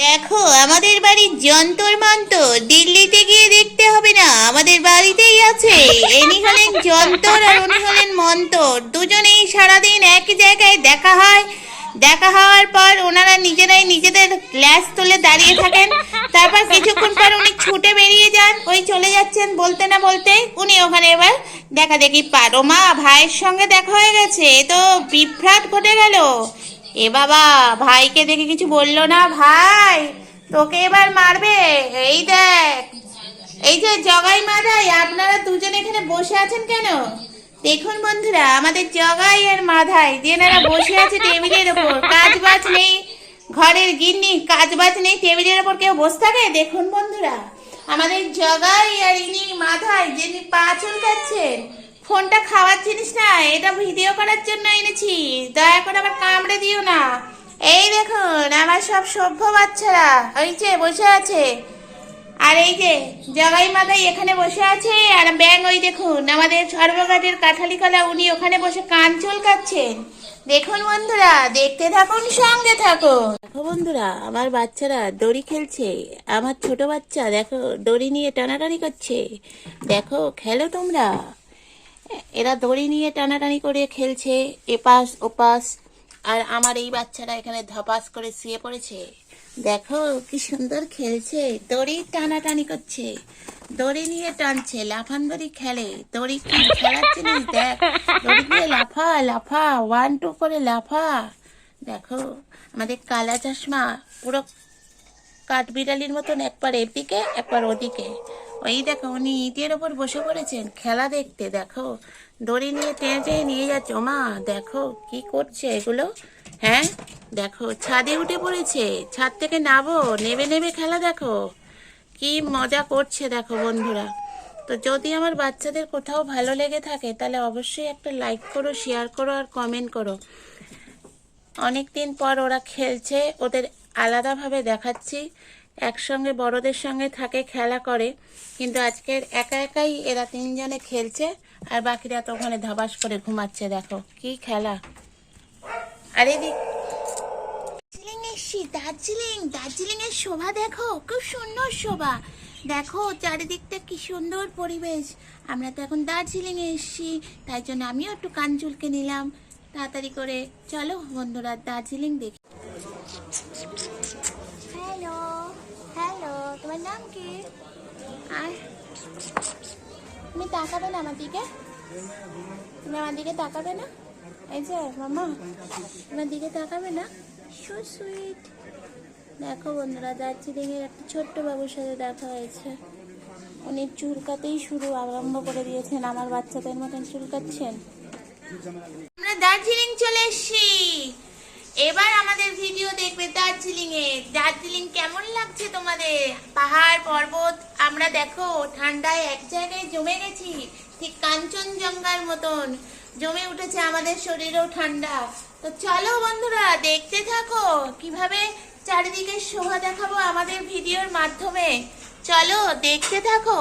দেখো আমাদের বাড়ির যন্তর মন্তর দিল্লিতে গিয়ে দেখতে হবে না, আমাদের বাড়িতেই আছে। ইনি হলেন যন্তর আর উনি হলেন মন্তর, দুজনেই সারাদিন একই জায়গায় দেখা হয়। দেখা হওয়ার পর ওনারা নিজেরাই নিজেদের গ্লাস তুলে দাঁড়িয়ে থাকেন। তারপর কিছুক্ষণ পর উনি ছুটে বেরিয়ে যান, ওই চলে যাচ্ছেন বলতে না বলতে উনি ওখানে এবার দেখা দেখি পারোমা ভাইয়ের সঙ্গে দেখা হয়ে গেছে। এ তো বিভ্রাট ঘটে গেল। এ বাবা, ভাইকে দেখে কিছু বললো না। ভাই তোকে এবার মারবে। এই দেখ, এই যে জগাই মাধাই, আপনারা দুজন এখানে বসে আছেন কেন? দেখুন বন্ধুরা, আমাদের জগাই আর মাধাই যেনারা বসে আছে টেবিলের ওপর, কাজ বাজ নেই, ঘরের গিন্নি কাজ বাজ নেই, টেবিলের ওপর কেউ বসে থাকে? দেখুন বন্ধুরা, আমাদের জগাই আর ইনি মাধাই যিনি পা চুলকাচ্ছেন। ফোনটা খাওয়ার জিনিস না, এটা ভিডিও করার জন্য এনেছি, দয়া করে আবার কামড়ে দিও না। এই দেখুন আমার সব সভ্য বাচ্চারা ওই যে বসে আছে, আর এই যে জগাই মাথায় এখানে বসে আছে, আর ব্যাং ওই দেখুন আমাদের সর্বঘাটের কাঠালি কলা, উনি ওখানে বসে কান চুলকাচ্ছেন। দেখুন বন্ধুরা, দেখতে থাকুন, সঙ্গে থাকুন। দেখো বন্ধুরা, আমার বাচ্চারা দড়ি খেলছে। আমার ছোট বাচ্চা দেখো দড়ি নিয়ে টানাটানি করছে। দেখো খেলো তোমরা। এরা দড়ি নিয়ে টানাটানি করে খেলছে এপাশ ওপাশ, আর আমার এই বাচ্চারা এখানে ধপাস করে শুয়ে পড়েছে। দেখো কি সুন্দর খেলছে, দড়ি টানাটানি করছে, দড়ি নিয়ে টানছে, লাফান দড়ি খেলে। দড়ি কি খেলার জিনিস, দেখ দড়ি দিয়ে লাফা লাফা, 1 2 করে লাফা। দেখো আমাদের কালা চশমা পুরো কাঠবিড়ালির মতন, একবার এদিকে একবার ওদিকে। ওই দেখো উনি ইটের ওপর বসে পড়েছেন খেলা দেখতে। দেখো দড়ি নিয়ে টেনে নিয়ে যাচ্ছে। মা দেখো কি করছে এগুলো। হ্যাঁ দেখো ছাদে উঠে পড়েছে, ছাদ থেকে নেবে নেবে খেলা। দেখো কি মজা করছে দেখো বন্ধুরা। তো যদি আমার বাচ্চাদের কোথাও ভালো লেগে থাকে তাহলে অবশ্যই একটা লাইক করো, শেয়ার করো আর কমেন্ট করো। অনেক দিন পর ওরা খেলছে, ওদের আলাদাভাবে দেখাচ্ছি। একসঙ্গে বড়দের সঙ্গে থাকে, খেলা করে, কিন্তু আজকের একা একাই এরা তিনজনে খেলছে, আর বাকিরা তো ওখানে ধাবাস করে ঘুমাচ্ছে। দেখো কি খেলা। আর এদিক দার্জিলিং এসছি, দার্জিলিং এর শোভা দেখো, খুব সুন্দর শোভা। দেখো চারিদিকটা কি সুন্দর পরিবেশ। আমরা তো এখন দার্জিলিং এ এসছি, তাই জন্য আমিও একটু কান চুলকে নিলাম তাড়াতাড়ি করে। চলো বন্ধুরা দার্জিলিং দেখি। হ্যালো হ্যালো, তোমার নাম কি? আর তুমি তাকাবে না আমার দিকে? তুমি আমার দিকে তাকাবে না? এই যে মামা, তোমার দিকে তাকাবে না? So sweet. দেখো বন্ধুরা, দার্জিলিংয়ের একটা ছোট্ট বাবুর সাথে দেখা হয়েছে। উনি চুলকাতেই আরম্ভ করে দিয়েছেন, আমার বাচ্চাদের মতন চুলকাচ্ছেন। আমরা দার্জিলিং চলে এসেছি, এবার আমাদের ভিডিও দেখবে দার্জিলিং এ। দার্জিলিং কেমন লাগছে তোমাদের? পাহাড় পর্বত, আমরা দেখো ঠান্ডায় এক জায়গায় জমে গেছি, ঠিক কাঞ্চনজঙ্ঘার মতন জমে উঠেছে আমাদের শরীরেও ঠান্ডা। তো চলো বন্ধুরা দেখতে থাকো, কিভাবে চারিদিকে শোভা দেখাবো আমাদের ভিডিওর মাধ্যমে। চলো দেখতে থাকো।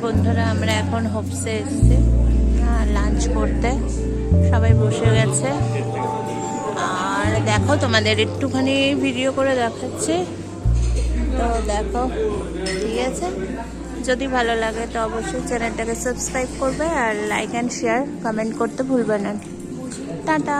বন্ধুরা, আমরা এখন হোপসে এসেছি লাঞ্চ করতে। সবাই বসে গেছে। আর দেখো, তোমাদের একটুখানি ভিডিও করে দেখাচ্ছি, তো দেখো। ঠিক আছে, যদি ভালো লাগে তো অবশ্যই চ্যানেলটাকে সাবস্ক্রাইব করবে, আর লাইক অ্যান্ড শেয়ার কমেন্ট করতে ভুলবে না। টাটা।